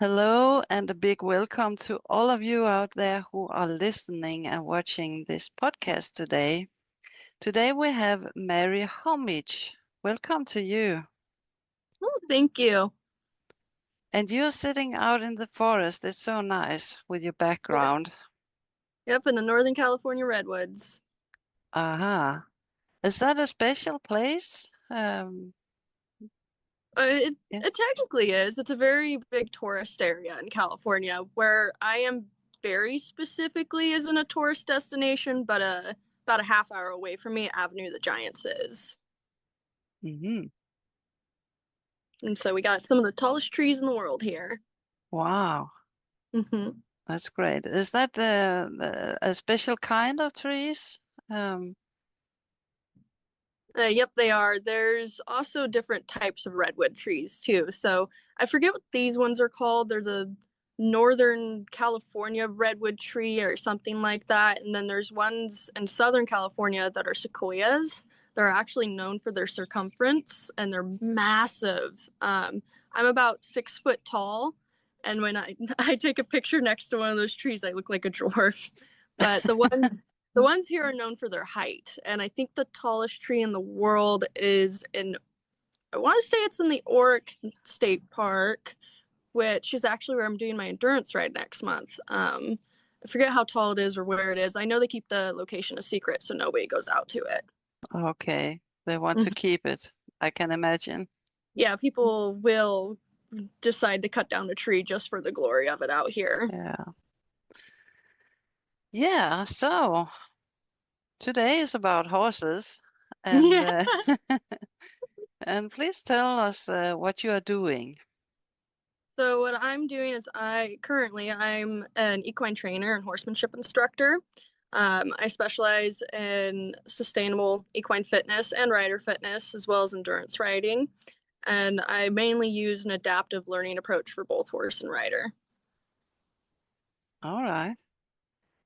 Hello, and a big welcome to all of you out there who are listening and watching this podcast today. Today we have Mary Homicz. Welcome to you. Oh, thank you. And you're sitting out in the forest. It's so nice with your Yeah. background. Yep, in the Northern California redwoods. Aha. Is that a special place? It Yeah. it technically is. It's a very big tourist area in California. Where I am very specifically isn't a tourist destination, but about a half hour away from me, Avenue of the Giants is. Hmm. And so we got some of the tallest trees in the world here. Wow, hmm that's great. Is that a special kind of trees? Um, Yep, they are. There's also different types of redwood trees too. So I forget what these ones are called. There's a Northern California redwood tree or something like that. And then there's ones in Southern California that are sequoias. They're actually known for their circumference and they're massive. I'm about 6 foot tall, and when I take a picture next to one of those trees, I look like a dwarf. But the ones here are known for their height, and I think the tallest tree in the world is I want to say it's in the Oric State Park, which is actually where I'm doing my endurance ride next month. I forget how tall it is or where it is. I know they keep the location a secret, so nobody goes out to it. okay, they want to Mhm. keep it. I can imagine. Yeah, people will decide to cut down a tree just for the glory of it out here. Yeah. Yeah, so today is about horses, and Yeah. uh, and please tell us what you are doing. So what I'm doing is I'm an equine trainer and horsemanship instructor. I specialize in sustainable equine fitness and rider fitness, as well as endurance riding. And I mainly use an adaptive learning approach for both horse and rider. All right.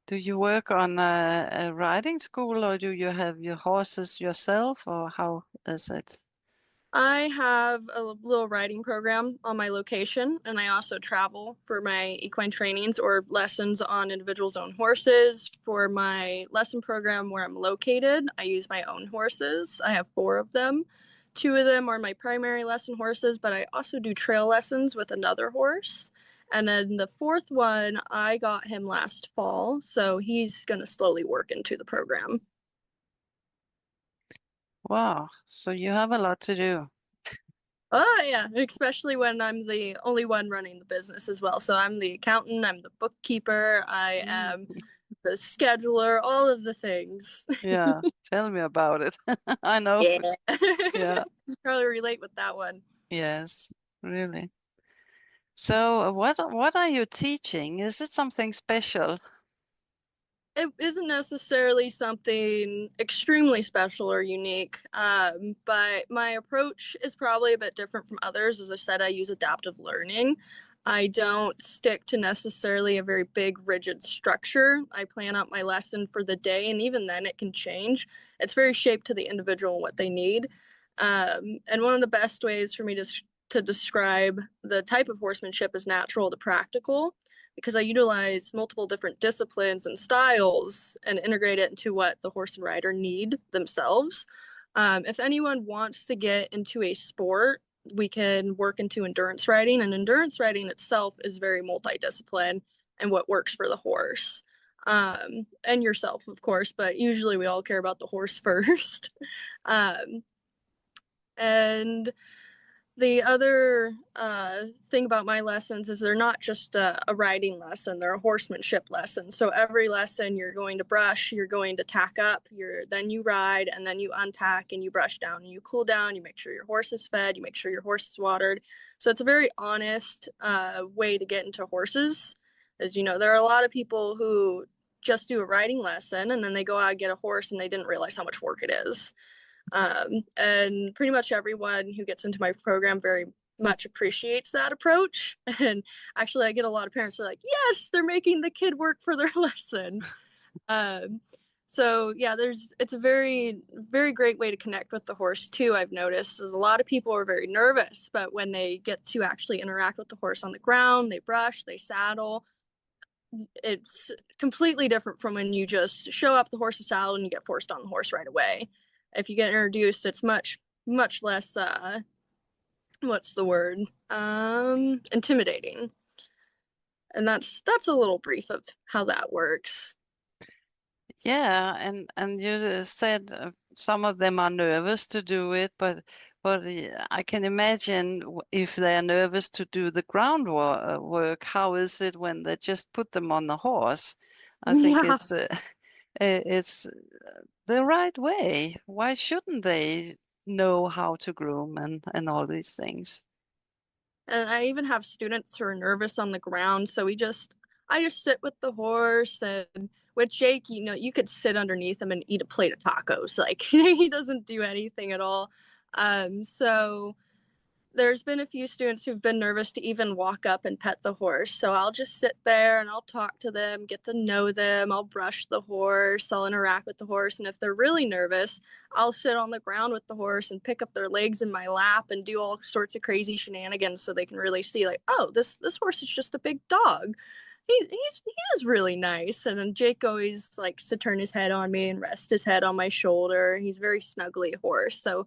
Do you work on a riding school, or do you have your horses yourself, or how is it? I have a little riding program on my location, and I also travel for my equine trainings or lessons on individuals' own horses. For my lesson program where I'm located, I use my own horses. I have four of them. Two of them are my primary lesson horses, but I also do trail lessons with another horse. And then the fourth one, I got him last fall, so he's going to slowly work into the program. Wow, so you have a lot to do. Oh yeah, especially when I'm the only one running the business as well. So I'm the accountant, I'm the bookkeeper, I Mm. am the scheduler, all of the things. Yeah, tell me about it. I know. Yeah. Yeah, You probably relate with that one. yes, really. So, what are you teaching? Is it something special? It isn't necessarily something extremely special or unique, but my approach is probably a bit different from others. As I said, I use adaptive learning. I don't stick to necessarily a very big, rigid structure. I plan out my lesson for the day, and even then, it can change. It's very shaped to the individual and what they need. And one of the best ways for me to describe the type of horsemanship is natural to practical because I utilize multiple different disciplines and styles and integrate it into what the horse and rider need themselves. If anyone wants to get into a sport, we can work into endurance riding, and endurance riding itself is very multidiscipline and what works for the horse. And yourself, of course, but usually we all care about the horse first. um, and the other thing about my lessons is they're not just a riding lesson; they're a horsemanship lesson. So every lesson, you're going to brush, you're going to tack up, then you ride, and then you untack and you brush down and you cool down. You make sure your horse is fed, you make sure your horse is watered. So it's a very honest way to get into horses. As you know, there are a lot of people who just do a riding lesson and then they go out and get a horse and they didn't realize how much work it is. And pretty much everyone who gets into my program very much appreciates that approach. And actually, I get a lot of parents who are like, yes, they're making the kid work for their lesson. Um, So yeah, it's a very, very great way to connect with the horse too. I've noticed a lot of people are very nervous, but when they get to actually interact with the horse on the ground, they brush, they saddle, it's completely different from when you just show up, the horse is saddled, and you get forced on the horse right away. If you get introduced, it's much, much less what's the word? Intimidating. And that's a little brief of how that works. Yeah, and you said some of them are nervous to do it, but I can imagine if they are nervous to do the groundwork, how is it when they just put them on the horse? I think Yeah. it's the right way. Why shouldn't they know how to groom and all these things? And I even have students who are nervous on the ground, so I just sit with the horse. And with Jake, you could sit underneath him and eat a plate of tacos. Like he doesn't do anything at all. So there's been a few students who've been nervous to even walk up and pet the horse. So I'll just sit there and I'll talk to them, get to know them. I'll brush the horse, I'll interact with the horse. And if they're really nervous, I'll sit on the ground with the horse and pick up their legs in my lap and do all sorts of crazy shenanigans so they can really see, like, oh, this horse is just a big dog. He is really nice. And then Jake always likes to turn his head on me and rest his head on my shoulder. He's a very snuggly horse. So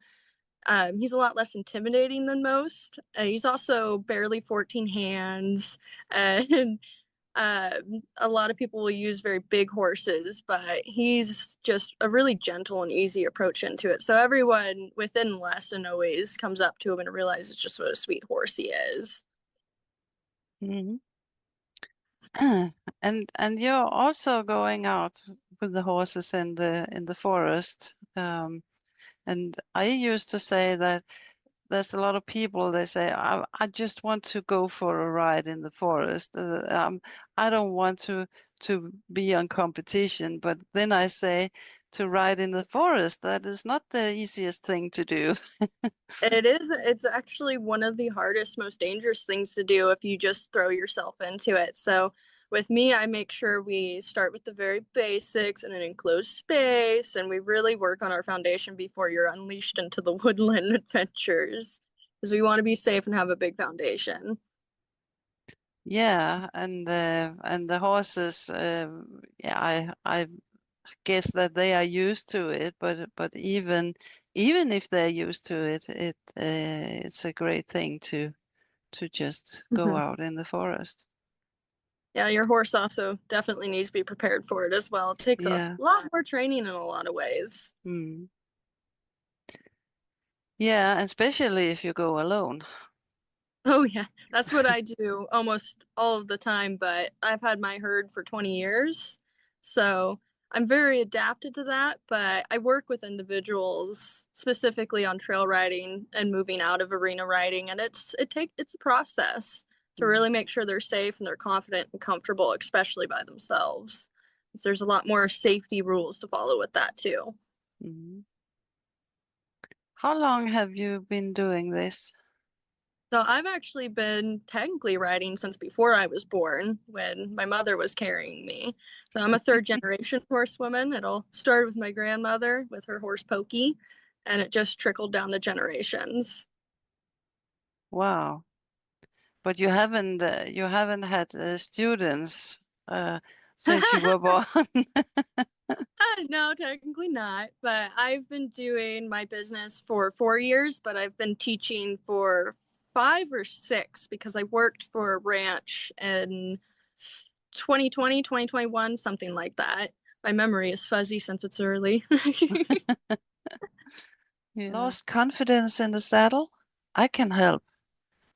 he's a lot less intimidating than most. He's also barely 14 hands, and a lot of people will use very big horses, but he's just a really gentle and easy approach into it. So everyone within the lesson always comes up to him and realizes just what a sweet horse he is. Mhm. And you're also going out with the horses in the forest. And I used to say that there's a lot of people, they say, I just want to go for a ride in the forest. I don't want to be on competition. But then I say, to ride in the forest, that is not the easiest thing to do. It's actually one of the hardest, most dangerous things to do if you just throw yourself into it. So with me, I make sure we start with the very basics in an enclosed space, and we really work on our foundation before you're unleashed into the woodland adventures, because we want to be safe and have a big foundation. Yeah, and the horses, yeah, I guess that they are used to it, but even if they're used to it, it's a great thing to just go Mhm. out in the forest. Yeah, your horse also definitely needs to be prepared for it as well. It takes a Yeah. lot more training in a lot of ways. Mm. Yeah, especially if you go alone. Oh yeah, that's what I do almost all of the time, but I've had my herd for 20 years. So I'm very adapted to that, but I work with individuals specifically on trail riding and moving out of arena riding, and it's a process to Mm. really make sure they're safe and they're confident and comfortable, especially by themselves. There's a lot more safety rules to follow with that too. Mm. How long have you been doing this? So I've actually been technically riding since before I was born, when my mother was carrying me. So I'm a third generation horsewoman. It all started with my grandmother with her horse Pokey, and it just trickled down the generations. Wow. But you haven't had students since you were born. No, technically not, but I've been doing my business for 4 years, but I've been teaching for 5 or 6 because I worked for a ranch in 2020, 2021, something like that. My memory is fuzzy since it's early. Yeah. Lost confidence in the saddle? I can help.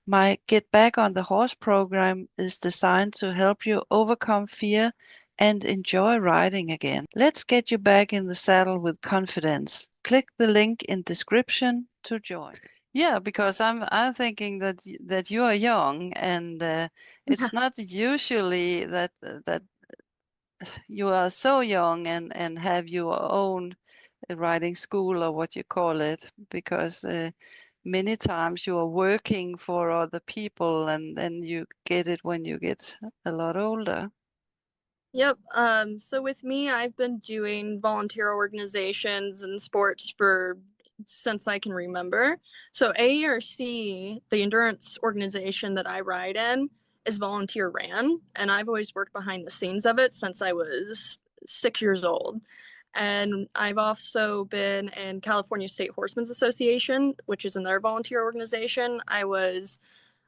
My Get Back on the Horse program is designed to help you overcome fear and enjoy riding again. Let's get you back in the saddle with confidence. Click the link in description to join. Yeah, because I'm thinking that you are young, and it's not usually that you are so young and have your own riding school or what you call it, because many times you are working for other people and then you get it when you get a lot older. Yep. So with me, I've been doing volunteer organizations and sports for since I can remember. So AERC, the endurance organization that I ride in, is volunteer ran, and I've always worked behind the scenes of it since I was 6 years old. And I've also been in California State Horsemen's Association, which is another volunteer organization. I was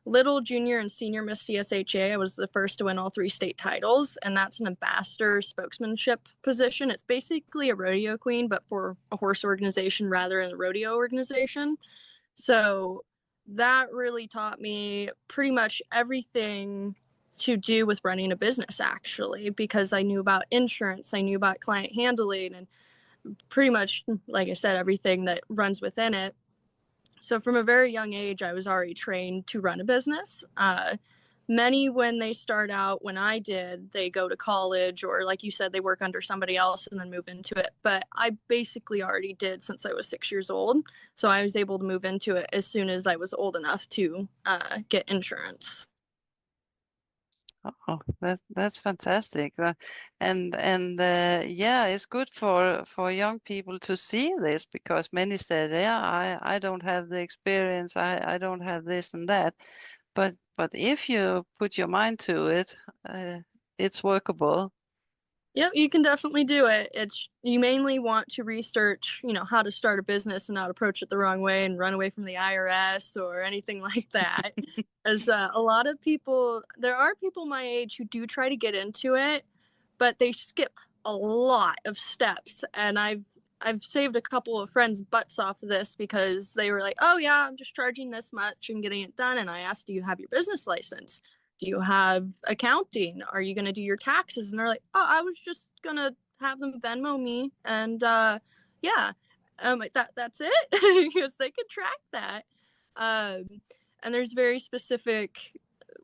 Little, Junior, and Senior Miss CSHA. I was the first to win all 3 state titles, and that's an ambassador spokesmanship position. It's basically a rodeo queen, but for a horse organization rather than a rodeo organization. So that really taught me pretty much everything to do with running a business, actually, because I knew about insurance, I knew about client handling, and pretty much, like I said, everything that runs within it. So from a very young age, I was already trained to run a business. Many, when they start out, when I did, they go to college or, like you said, they work under somebody else and then move into it. But I basically already did since I was 6 years old. So I was able to move into it as soon as I was old enough to get insurance. Oh, that's fantastic. Yeah, it's good for young people to see this because many said, yeah, I don't have the experience, I don't have this and that. But if you put your mind to it, it's workable. Yep, you can definitely do it. It's you mainly want to research, how to start a business and not approach it the wrong way and run away from the IRS or anything like that. As a lot of people, there are people my age who do try to get into it, but they skip a lot of steps. And I've saved a couple of friends' butts off of this because they were like, "Oh yeah, I'm just charging this much and getting it done." And I asked, "Do you have your business license? Do you have accounting? Are you going to do your taxes?" And they're like, "Oh, I was just going to have them Venmo me." And yeah, like that's it. Because they could track that. And there's very specific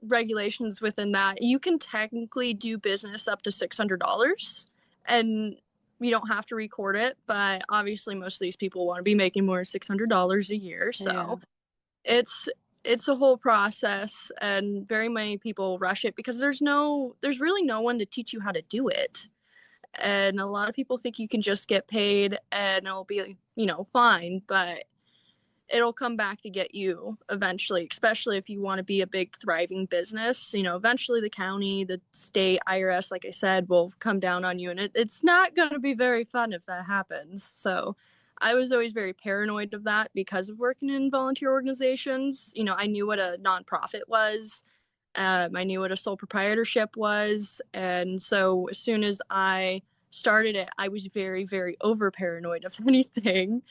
regulations within that. You can technically do business up to $600 and you don't have to record it, but obviously most of these people want to be making more than $600 a year. Yeah. So it's it's a whole process, and very many people rush it because there's really no one to teach you how to do it. And a lot of people think you can just get paid and it'll be, fine, but it'll come back to get you eventually, especially if you want to be a big thriving business. Eventually the county, the state, IRS, like I said, will come down on you, and it's not going to be very fun if that happens. So I was always very paranoid of that because of working in volunteer organizations. I knew what a nonprofit was. I knew what a sole proprietorship was. And so as soon as I started it, I was very, very over paranoid of anything.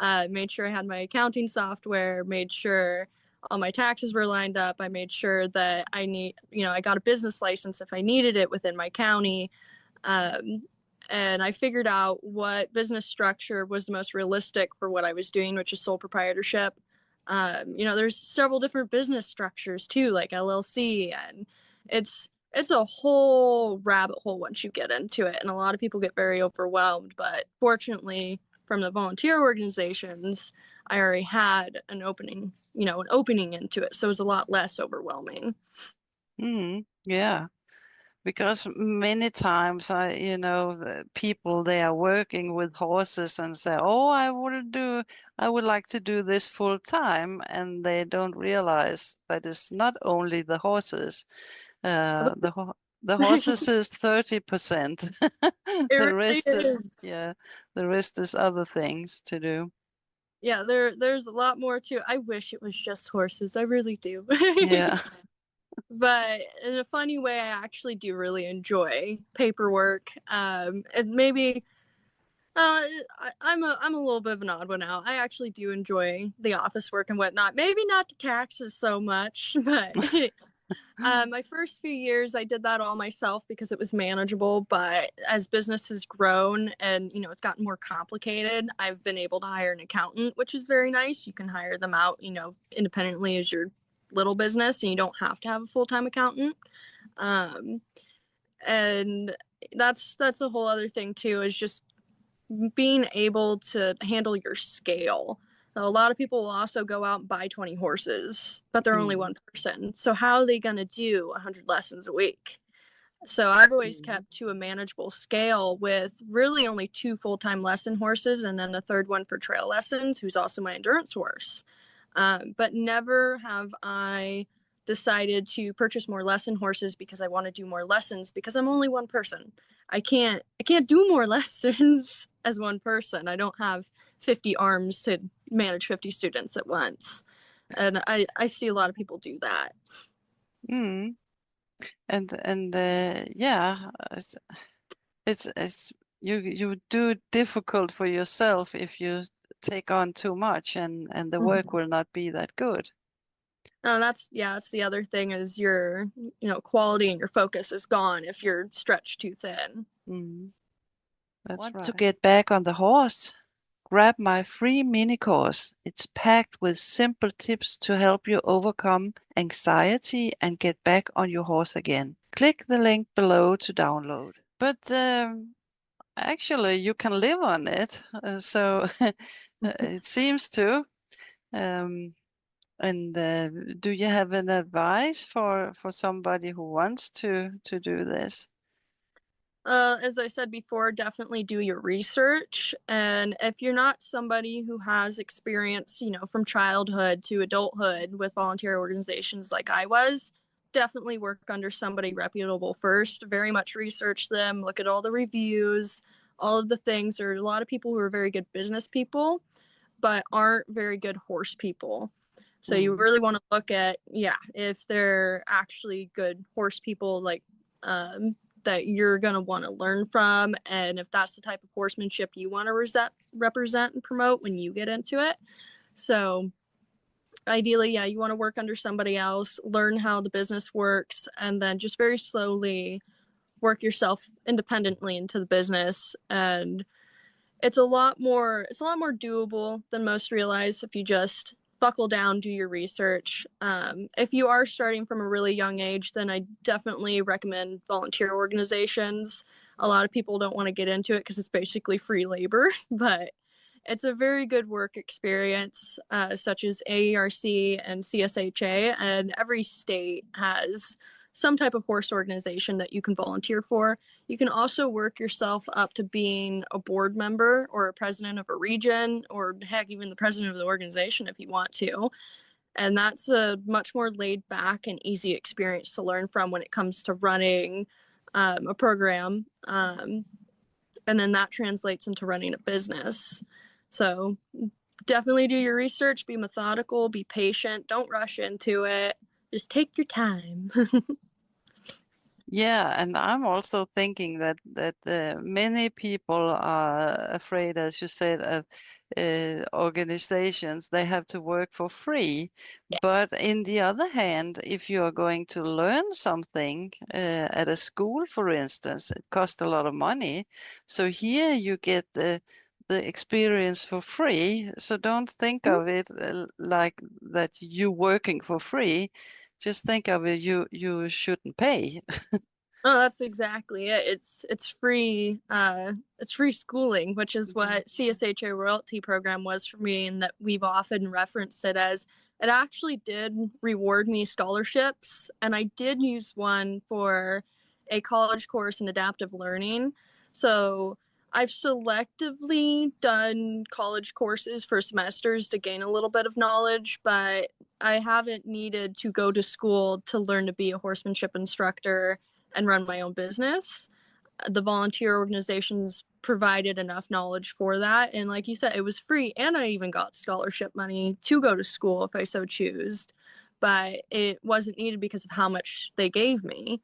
Made sure I had my accounting software, made sure all my taxes were lined up. I made sure that I got a business license if I needed it within my county. And I figured out what business structure was the most realistic for what I was doing, which is sole proprietorship. There's several different business structures too, like LLC, and it's a whole rabbit hole once you get into it, and a lot of people get very overwhelmed. But fortunately, from the volunteer organizations, I already had an opening into it, so it's a lot less overwhelming. Yeah. Because many times the people they are working with horses and say, "Oh, I would like to do this full time," and they don't realize that it's not only the horses. The horses is 30%. It The really rest is, is. yeah, the rest is other things to do. Yeah, there's a lot more to it. I wish it was just horses. I really do. Yeah. But in a funny way, I actually do really enjoy paperwork. And maybe I'm a little bit of an odd one out. I actually do enjoy the office work and whatnot. Maybe not the taxes so much, but my first few years I did that all myself because it was manageable. But as business has grown and it's gotten more complicated, I've been able to hire an accountant, which is very nice. You can hire them out, independently as your little business, and you don't have to have a full-time accountant. Um, and that's a whole other thing too, is just being able to handle your scale. A lot of people will also go out and buy 20 horses, but they're only one person. So how are they going to do 100 lessons a week? So I've always kept to a manageable scale with really only 2 full-time lesson horses, and then the third one for trail lessons, who's also my endurance horse. But never have I decided to purchase more lesson horses because I want to do more lessons, because I'm only one person. I can't do more lessons as one person. I don't have 50 arms to manage 50 students at once. And I see a lot of people do that. Mm. And yeah, it's you do it difficult for yourself if you take on too much, and the work will not be that good. That's the other thing is your quality and your focus is gone if you're stretched too thin. That's right. To get back on the horse, grab my free mini course. It's packed with simple tips to help you overcome anxiety and get back on your horse again. Click the link below to download. But actually, you can live on it, so it seems to. And do you have an advice for somebody who wants to do this? As I said before, definitely do your research. And if you're not somebody who has experience, from childhood to adulthood with volunteer organizations like I was, definitely work under somebody reputable first. Very much research them, look at all the reviews, all of the things. There are a lot of people who are very good business people, but aren't very good horse people. So you really want to look at, if they're actually good horse people, like that you're going to want to learn from, and if that's the type of horsemanship you want to represent and promote when you get into it. So ideally, you want to work under somebody else, learn how the business works, and then just very slowly work yourself independently into the business. And it's a lot more doable than most realize if you just buckle down, do your research. If you are starting from a really young age, then I definitely recommend volunteer organizations. A lot of people don't want to get into it because it's basically free labor, but it's a very good work experience, such as AERC and CSHA, and every state has some type of horse organization that you can volunteer for. You can also work yourself up to being a board member or a president of a region, or heck, even the president of the organization if you want to. And that's a much more laid back and easy experience to learn from when it comes to running a program. And then that translates into running a business. So definitely do your research, be methodical, be patient, don't rush into it. Just take your time. Yeah, and I'm also thinking that many people are afraid, as you said, of organizations. They have to work for free. Yeah. But in the other hand, if you are going to learn something at a school, for instance, it costs a lot of money. So here you get the experience for free. So don't think of it like that you working for free. Just think of it, you shouldn't pay. Oh, that's exactly it. It's free. It's free schooling, which is what CSHA royalty program was for me, and that we've often referenced it as. It actually did reward me scholarships, and I did use one for a college course in adaptive learning. So I've selectively done college courses for semesters to gain a little bit of knowledge, but I haven't needed to go to school to learn to be a horsemanship instructor and run my own business. The volunteer organizations provided enough knowledge for that. And like you said, it was free. And I even got scholarship money to go to school if I so choose. But it wasn't needed because of how much they gave me.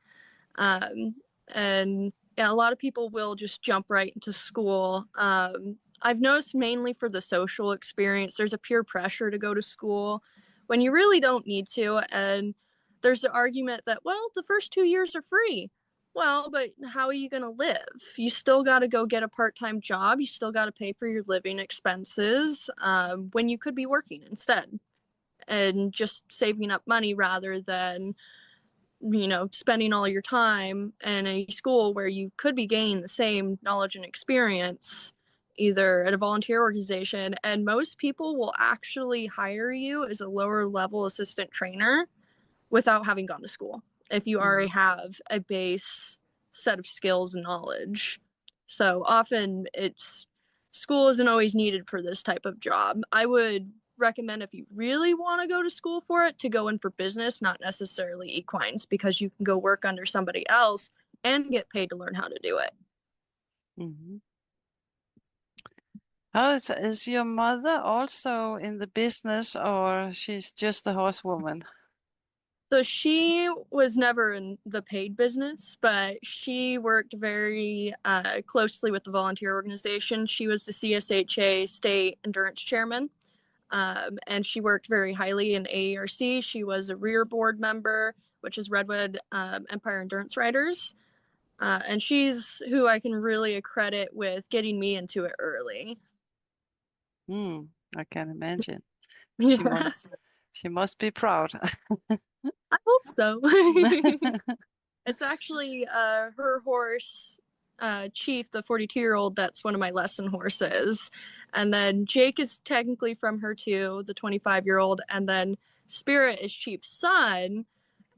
And a lot of people will just jump right into school. I've noticed mainly for the social experience, there's a peer pressure to go to school when you really don't need to. And there's the argument that, well, the first 2 years are free. Well, but how are you going to live? You still got to go get a part-time job. You still got to pay for your living expenses when you could be working instead and just saving up money rather than, spending all your time in a school where you could be gaining the same knowledge and experience either at a volunteer organization. And most people will actually hire you as a lower level assistant trainer without having gone to school if you already have a base set of skills and knowledge. So often school isn't always needed for this type of job. I would recommend, if you really want to go to school for it, to go in for business, not necessarily equines, because you can go work under somebody else and get paid to learn how to do it. Mm-hmm. How is your mother also in the business, or she's just a horsewoman? So she was never in the paid business, but she worked very closely with the volunteer organization. She was the CSHA state endurance chairman, and she worked very highly in AERC. She was a rear board member, which is Redwood Empire Endurance Riders. And she's who I can really accredit with getting me into it early. I can imagine. She Yeah, must, she must be proud. I hope so. It's actually her horse, Chief, the 42-year-old, that's one of my lesson horses. And then Jake is technically from her too, the 25-year-old. And then Spirit is Chief's son.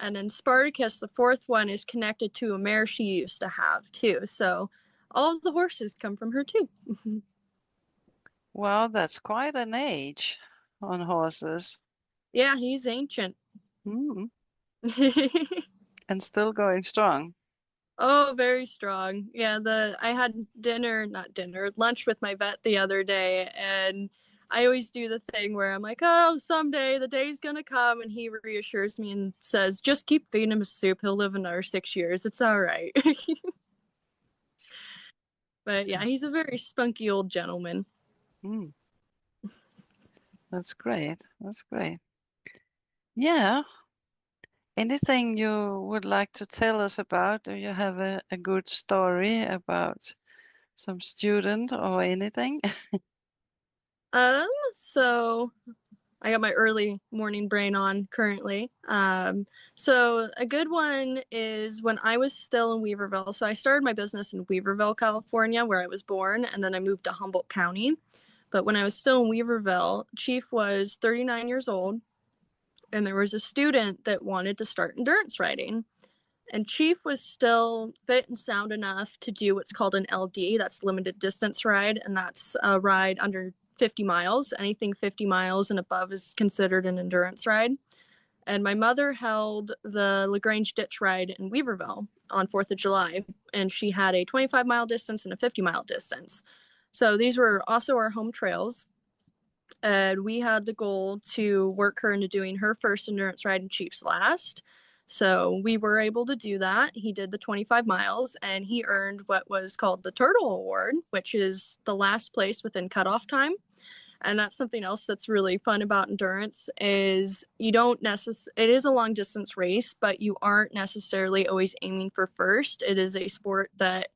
And then Spartacus, the fourth one, is connected to a mare she used to have too. So all of the horses come from her too. Well, that's quite an age on horses. Yeah, he's ancient. Mm. And still going strong. Oh, very strong. Yeah, I had lunch with my vet the other day, and I always do the thing where I'm like, "Oh, someday the day's gonna come," and he reassures me and says, "Just keep feeding him soup. He'll live another 6 years. It's all right." But yeah, he's a very spunky old gentleman. Mm. That's great. That's great. Yeah. Anything you would like to tell us about? Do you have a good story about some student or anything? So I got my early morning brain on currently. So a good one is when I was still in Weaverville. So I started my business in Weaverville, California, where I was born, and then I moved to Humboldt County. But when I was still in Weaverville, Chief was 39 years old, and there was a student that wanted to start endurance riding. And Chief was still fit and sound enough to do what's called an LD, that's limited distance ride, and that's a ride under 50 miles. Anything 50 miles and above is considered an endurance ride. And my mother held the LaGrange Ditch Ride in Weaverville on 4th of July, and she had a 25-mile distance and a 50-mile distance. So these were also our home trails. And we had the goal to work her into doing her first endurance ride and Chief's last. So we were able to do that. He did the 25 miles and he earned what was called the Turtle Award, which is the last place within cutoff time. And that's something else that's really fun about endurance is it is a long distance race, but you aren't necessarily always aiming for first. It is a sport that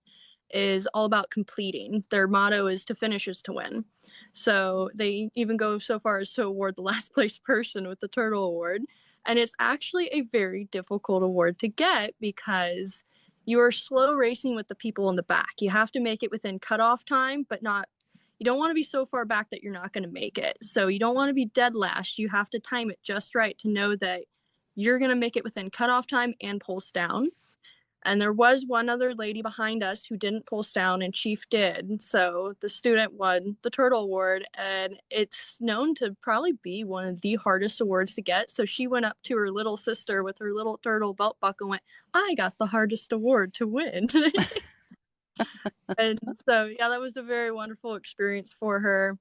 is all about completing. Their motto is to finish is to win. So they even go so far as to award the last place person with the Turtle Award. And it's actually a very difficult award to get because you are slow racing with the people in the back. You have to make it within cutoff time, but you don't want to be so far back that you're not going to make it. So you don't want to be dead last. You have to time it just right to know that you're going to make it within cutoff time and pulse down. And there was one other lady behind us who didn't pulse down, and Chief did. So the student won the Turtle Award, and it's known to probably be one of the hardest awards to get. So she went up to her little sister with her little turtle belt buckle and went, "I got the hardest award to win." And so, yeah, that was a very wonderful experience for her.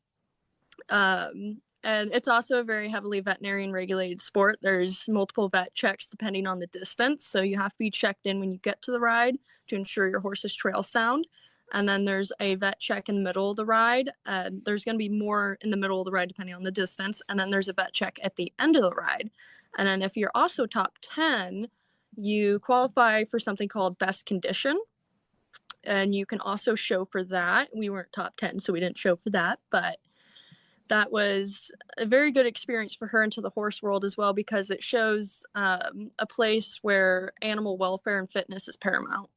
And it's also a very heavily veterinarian regulated sport. There's multiple vet checks depending on the distance. So you have to be checked in when you get to the ride to ensure your horse's trail sound. And then there's a vet check in the middle of the ride. There's going to be more in the middle of the ride depending on the distance. And then there's a vet check at the end of the ride. And then if you're also top 10, you qualify for something called best condition. And you can also show for that. We weren't top 10, so we didn't show for that. But that was a very good experience for her into the horse world as well, because it shows a place where animal welfare and fitness is paramount.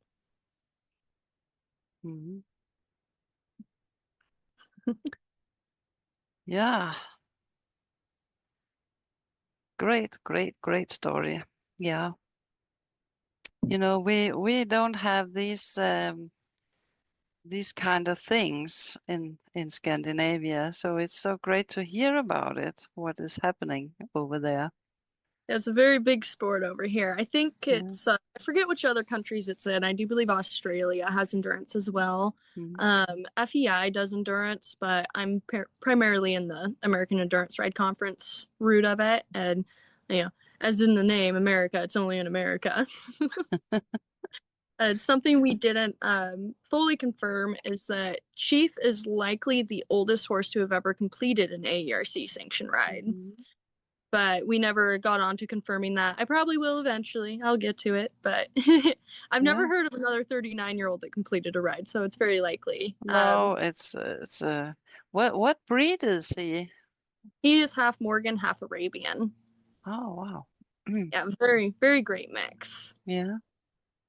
Mm-hmm. Yeah. Great, great, great story. Yeah. you know, we don't have these kind of things in Scandinavia, so it's so great to hear about it, what is happening over there. It's a very big sport over here. I think Yeah. it's, I forget which other countries it's in. I do believe Australia has endurance as well. FEI does endurance, but I'm primarily in the American Endurance Ride Conference route of it. And, you know, as in the name, America, it's only in America. Something we didn't fully confirm is that Chief is likely the oldest horse to have ever completed an AERC sanctioned ride. But we never got on to confirming that. I probably will eventually. I'll get to it, but I've never heard of another 39-year-old that completed a ride, so it's very likely. No, it's what breed is he? He is half Morgan, half Arabian. Oh, wow. Yeah, very, very great mix. Yeah.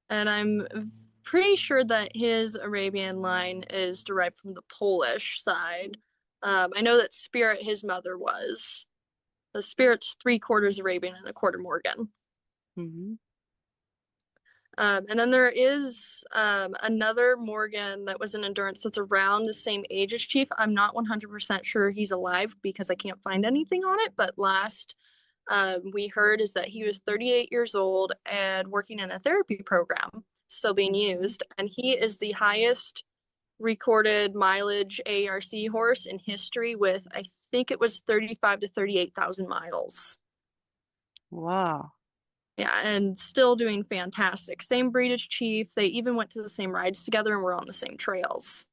And I'm pretty sure that his Arabian line is derived from the Polish side. I know that Spirit, his mother, was. The Spirit's 3/4 Arabian and 1/4 Morgan. And then there is another Morgan that was in endurance that's around the same age as Chief. I'm not 100% sure he's alive because I can't find anything on it. But last we heard is that he was 38 years old and working in a therapy program, still being used. And he is the highest recorded mileage ARC horse in history with, I think it was 35 to 38,000 miles. Wow. Yeah, and still doing fantastic. Same breed as Chief. They even went to the same rides together and were on the same trails.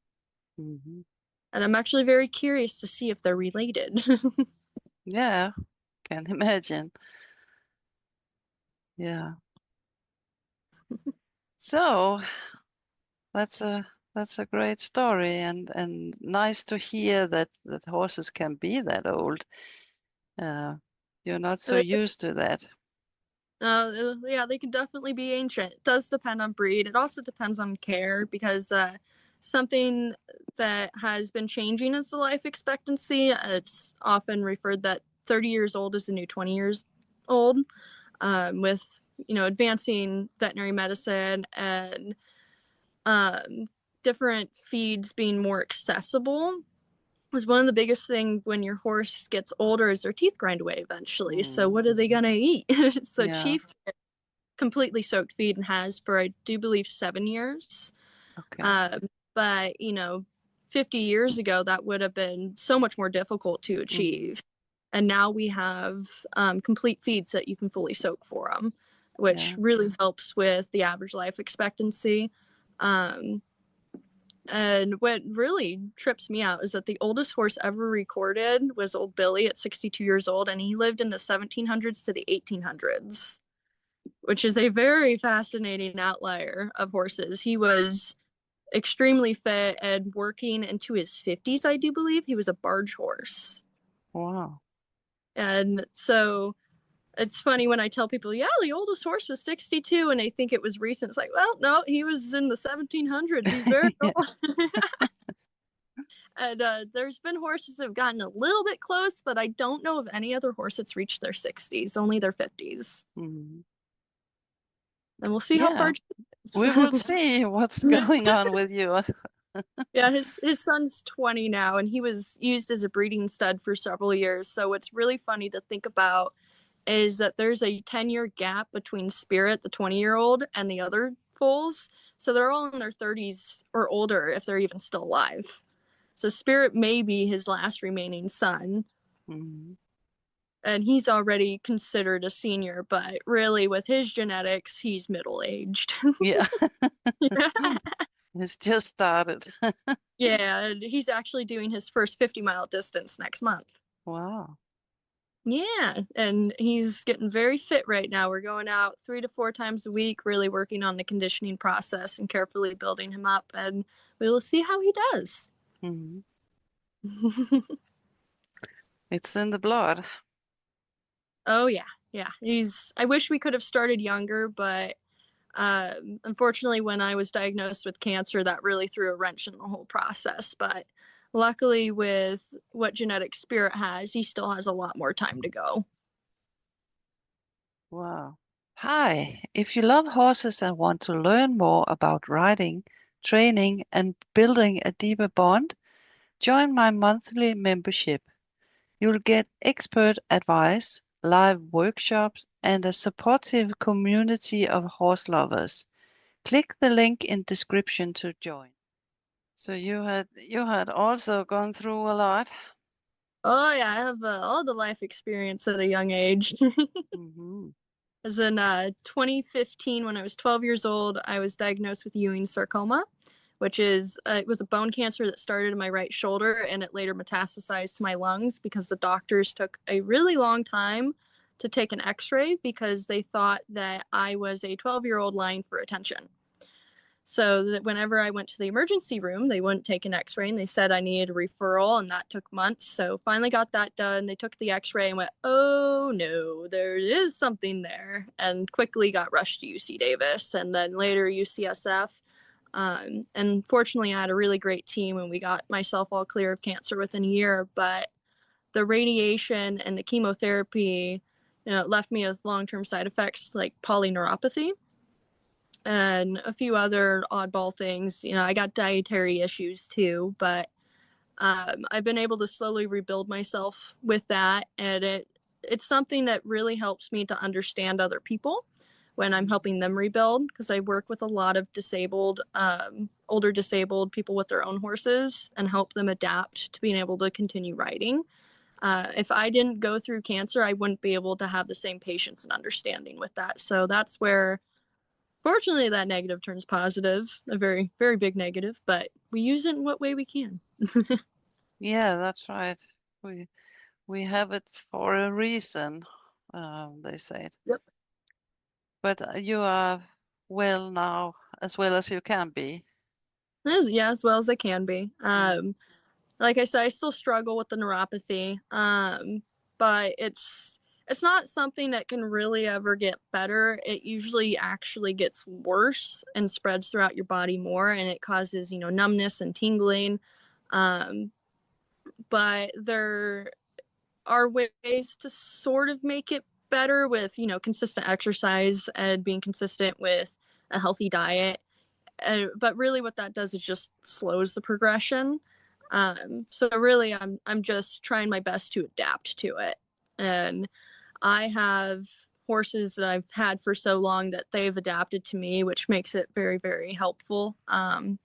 And I'm actually very curious to see if they're related. Yeah, can imagine. Yeah. So that's a great story, and nice to hear that horses can be that old. You're not so used to that. Yeah, they can definitely be ancient. It does depend on breed. It also depends on care because something that has been changing is the life expectancy. It's often referred that 30 years old is the new 20 years old. With, you know, advancing veterinary medicine and different feeds being more accessible was one of the biggest things when your horse gets older is their teeth grind away eventually. So what are they gonna eat? So Yeah. Chief completely soaked feed and has for, I do believe, 7 years. Okay. But, you know, 50 years ago, that would have been so much more difficult to achieve. And now we have complete feeds that you can fully soak for them, which really helps with the average life expectancy. And what really trips me out is that the oldest horse ever recorded was old Billy at 62 years old, and he lived in the 1700s to the 1800s, which is a very fascinating outlier of horses. He was extremely fit and working into his 50s, I do believe. He was a barge horse. Wow. And so it's funny when I tell people, yeah, the oldest horse was 62 and they think it was recent. It's like, well, no, he was in the 1700s. He's very old. And there's been horses that have gotten a little bit close, but I don't know of any other horse that's reached their 60s, only their 50s. And we'll see how far. We will see what's going on with you. Yeah, his son's 20 now, and he was used as a breeding stud for several years. So what's really funny to think about is that there's a 10-year gap between Spirit, the 20-year-old, and the other foals. So they're all in their 30s or older if they're even still alive. So Spirit may be his last remaining son. And he's already considered a senior, but really with his genetics, he's middle-aged. Yeah. It's just started. Yeah, and he's actually doing his first 50-mile distance next month. Wow. Yeah, and he's getting very fit right now. We're going out 3 to 4 times a week, really working on the conditioning process and carefully building him up, and we will see how he does. It's in the blood. Oh yeah. I wish we could have started younger, but unfortunately when I was diagnosed with cancer, that really threw a wrench in the whole process. But luckily with what genetic Spirit has, he still has a lot more time to go. Wow. Hi, if you love horses and want to learn more about riding, training, and building a deeper bond, join my monthly membership. You'll get expert advice, live workshops, and a supportive community of horse lovers. Click the link in description to join. So you had also gone through a lot. Oh yeah, I have all the life experience at a young age. Hmm. As in 2015, when I was 12 years old, I was diagnosed with Ewing's sarcoma, which is it was a bone cancer that started in my right shoulder and it later metastasized to my lungs because the doctors took a really long time to take an X-ray because they thought that I was a 12-year-old lying for attention. So that whenever I went to the emergency room, they wouldn't take an X-ray, and they said I needed a referral, and that took months. So finally got that done. They took the X-ray and went, "Oh no, there is something there," and quickly got rushed to UC Davis, and then later UCSF. And fortunately, I had a really great team, and we got myself all clear of cancer within a year. But the radiation and the chemotherapy, left me with long-term side effects like polyneuropathy and a few other oddball things. I got dietary issues too, but I've been able to slowly rebuild myself with that, and it's something that really helps me to understand other people when I'm helping them rebuild, because I work with a lot of disabled, older disabled people with their own horses and help them adapt to being able to continue riding. If I didn't go through cancer, I wouldn't be able to have the same patience and understanding with that. So that's where fortunately, that negative turns positive, a very, very big negative, but we use it in what way we can. Yeah, that's right. We we have it for a reason, they said. Yep. But you are well now, as well as you can be. Yeah, as well as I can be. Mm. Like I said, I still struggle with the neuropathy, but it's not something that can really ever get better. It usually actually gets worse and spreads throughout your body more, and it causes numbness and tingling. Um, but there are ways to sort of make it better with consistent exercise and being consistent with a healthy diet, but really what that does is just slows the progression. So really I'm just trying my best to adapt to it, and I have horses that I've had for so long that they've adapted to me, which makes it very, very helpful. And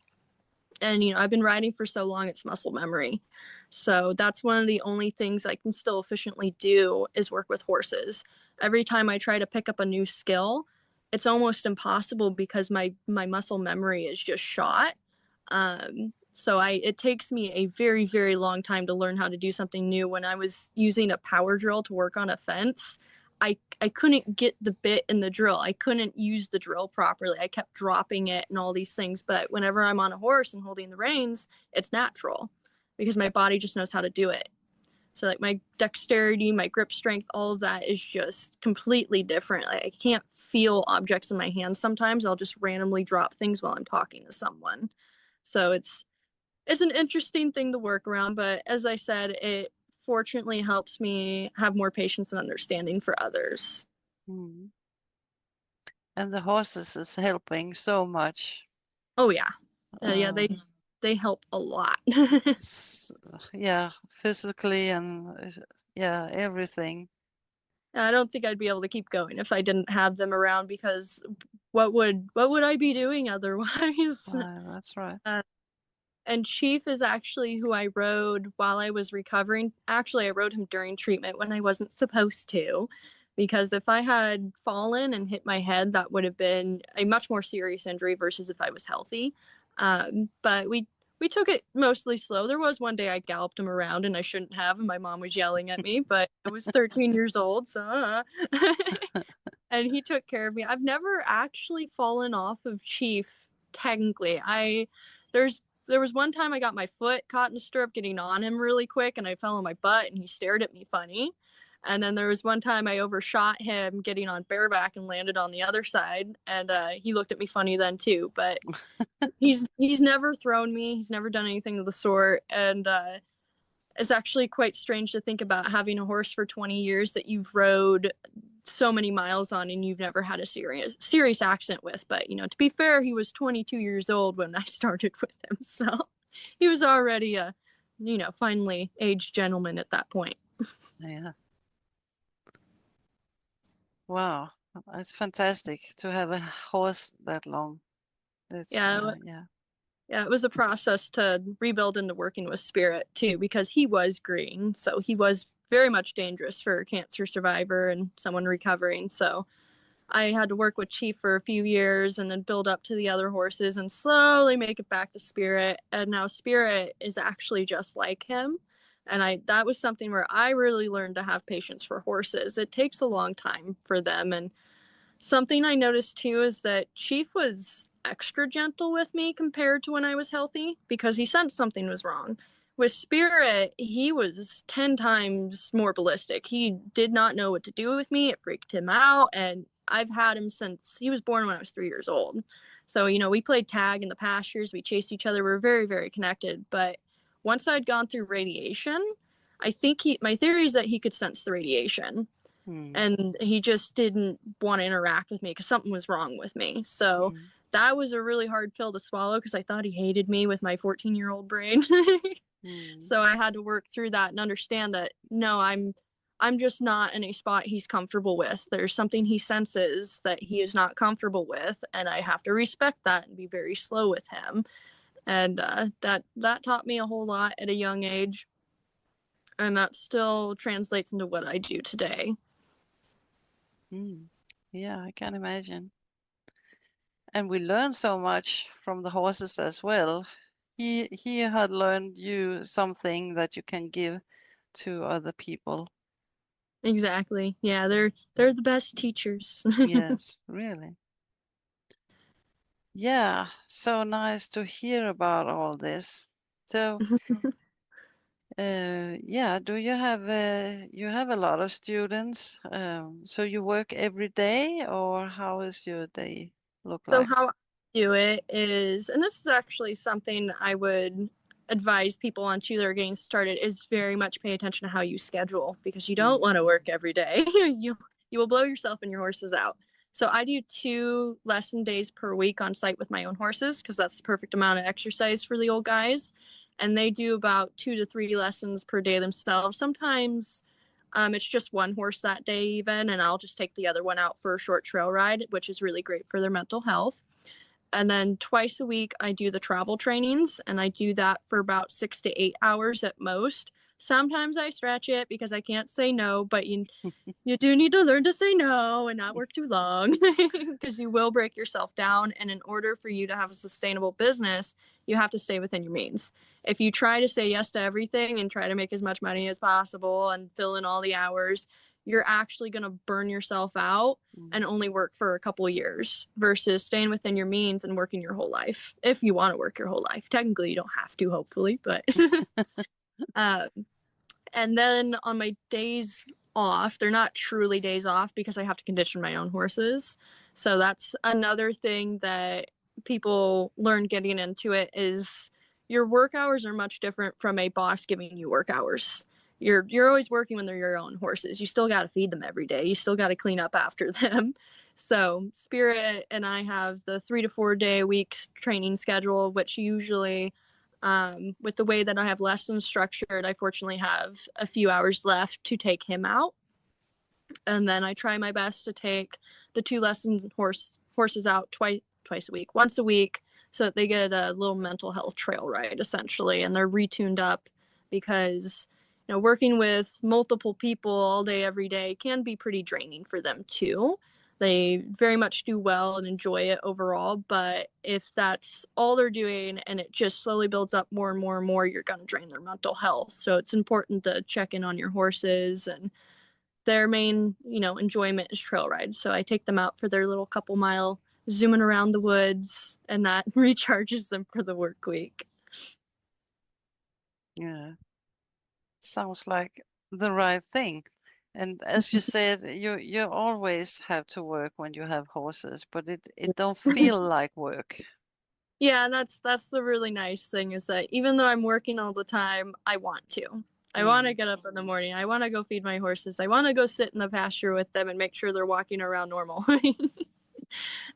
I've been riding for so long, it's muscle memory. So that's one of the only things I can still efficiently do is work with horses. Every time I try to pick up a new skill, it's almost impossible because my muscle memory is just shot. So it takes me a very, very long time to learn how to do something new. When I was using a power drill to work on a fence, I couldn't get the bit in the drill. I couldn't use the drill properly. I kept dropping it and all these things. But whenever I'm on a horse and holding the reins, it's natural because my body just knows how to do it. So like my dexterity, my grip strength, all of that is just completely different. Like I can't feel objects in my hands sometimes. I'll just randomly drop things while I'm talking to someone. So it's an interesting thing to work around, but as I said, it fortunately helps me have more patience and understanding for others. Mm. And the horses is helping so much. Oh yeah. Yeah, Uh, they help a lot. s- yeah, physically and yeah, everything. I don't think I'd be able to keep going if I didn't have them around, because what would I be doing otherwise? That's right. Uh, and Chief is actually who I rode while I was recovering. Actually, I rode him during treatment when I wasn't supposed to, because if I had fallen and hit my head, that would have been a much more serious injury versus if I was healthy. But we took it mostly slow. There was one day I galloped him around and I shouldn't have, and my mom was yelling at me, but I was 13 years old, so and he took care of me. I've never actually fallen off of Chief technically. I there's there was one time I got my foot caught in the stirrup getting on him really quick and I fell on my butt and he stared at me funny. And then there was one time I overshot him getting on bareback and landed on the other side, and he looked at me funny then too. But he's never thrown me. He's never done anything of the sort, and it's actually quite strange to think about having a horse for 20 years that you've rode so many miles on and you've never had a serious accident with. But, you know, to be fair, he was 22 years old when I started with him. So he was already a, you know, finally aged gentleman at that point. Yeah. Wow. It's fantastic to have a horse that long. That's Yeah. yeah. Yeah, it was a process to rebuild into working with Spirit too, because he was green. So he was very much dangerous for a cancer survivor and someone recovering. So I had to work with Chief for a few years and then build up to the other horses and slowly make it back to Spirit. And now Spirit is actually just like him. And that was something where I really learned to have patience for horses. It takes a long time for them. And something I noticed too is that Chief was extra gentle with me compared to when I was healthy because he sensed something was wrong. With Spirit, he was 10 times more ballistic. He did not know what to do with me. It freaked him out. And I've had him since he was born when I was 3 years old. So, you know, we played tag in the pastures. We chased each other. We were very, very connected. But once I'd gone through radiation, I think my theory is that he could sense the radiation. And he just didn't want to interact with me because something was wrong with me. So that was a really hard pill to swallow because I thought he hated me with my 14-year-old brain. So I had to work through that and understand that no, I'm just not in a spot he's comfortable with. There's something he senses that he is not comfortable with, and I have to respect that and be very slow with him. And that taught me a whole lot at a young age, and that still translates into what I do today. Yeah, I can imagine. And we learn so much from the horses as well. He had learned you something that you can give to other people. Exactly. Yeah, they're the best teachers. Yes, really. Yeah, so nice to hear about all this. So, yeah, do you have a lot of students? So you work every day, or how is your day look So like? how I do it is, and this is actually something I would advise people on too that are getting started, is very much pay attention to how you schedule because you don't want to work every day. You will blow yourself and your horses out. So I do 2 lesson days per week on site with my own horses because that's the perfect amount of exercise for the old guys. And they do about 2 to 3 lessons per day themselves. Sometimes it's just one horse that day even, and I'll just take the other one out for a short trail ride, which is really great for their mental health. And then twice a week, I do the travel trainings, and I do that for about 6 to 8 hours at most. Sometimes I stretch it because I can't say no, but you do need to learn to say no and not work too long because you will break yourself down. And in order for you to have a sustainable business, you have to stay within your means. If you try to say yes to everything and try to make as much money as possible and fill in all the hours, you're actually going to burn yourself out and only work for a couple of years versus staying within your means and working your whole life. If you want to work your whole life, technically you don't have to, hopefully, but and then on my days off, they're not truly days off because I have to condition my own horses. So that's another thing that people learn getting into it is your work hours are much different from a boss giving you work hours. You're always working when they're your own horses. You still got to feed them every day. You still got to clean up after them. So Spirit and I have the 3 to 4 day a week training schedule, which usually with the way that I have lessons structured, I fortunately have a few hours left to take him out. And then I try my best to take the 2 lessons horses out twice a week, once a week, so that they get a little mental health trail ride essentially, and they're retuned up because you know working with multiple people all day every day can be pretty draining for them too. They very much do well and enjoy it overall, but if that's all they're doing and it just slowly builds up more and more and more, you're going to drain their mental health. So it's important to check in on your horses, and their main, you know, enjoyment is trail rides. So I take them out for their little couple mile zooming around the woods, and that recharges them for the work week. Yeah, sounds like the right thing. And as you said, you always have to work when you have horses, but it don't feel like work. Yeah, and that's the really nice thing is that even though I'm working all the time, I want to. I want to get up in the morning. I want to go feed my horses. I want to go sit in the pasture with them and make sure they're walking around normal and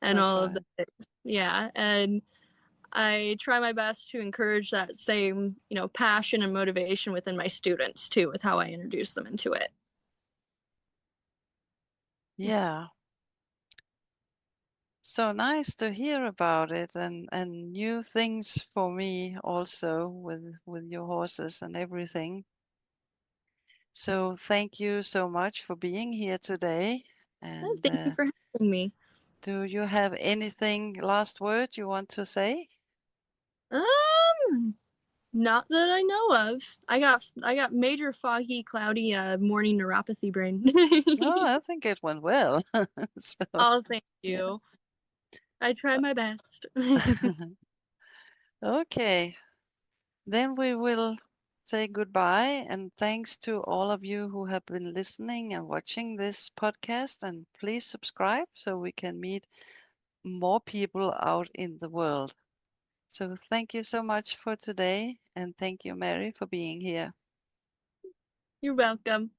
That's all of right. the things. Yeah. And I try my best to encourage that same, passion and motivation within my students too, with how I introduce them into it. Yeah. So nice to hear about it, and new things for me also with your horses and everything. So thank you so much for being here today. And Thank you for having me. do you have anything last word you want to say? Not that I know of. I got major foggy, cloudy morning neuropathy brain. No, I think it went well. So Oh, thank yeah. you. I try my best. Okay, then we will say goodbye, and thanks to all of you who have been listening and watching this podcast. And please subscribe so we can meet more people out in the world. So thank you so much for today, and thank you, Mary, for being here. You're welcome.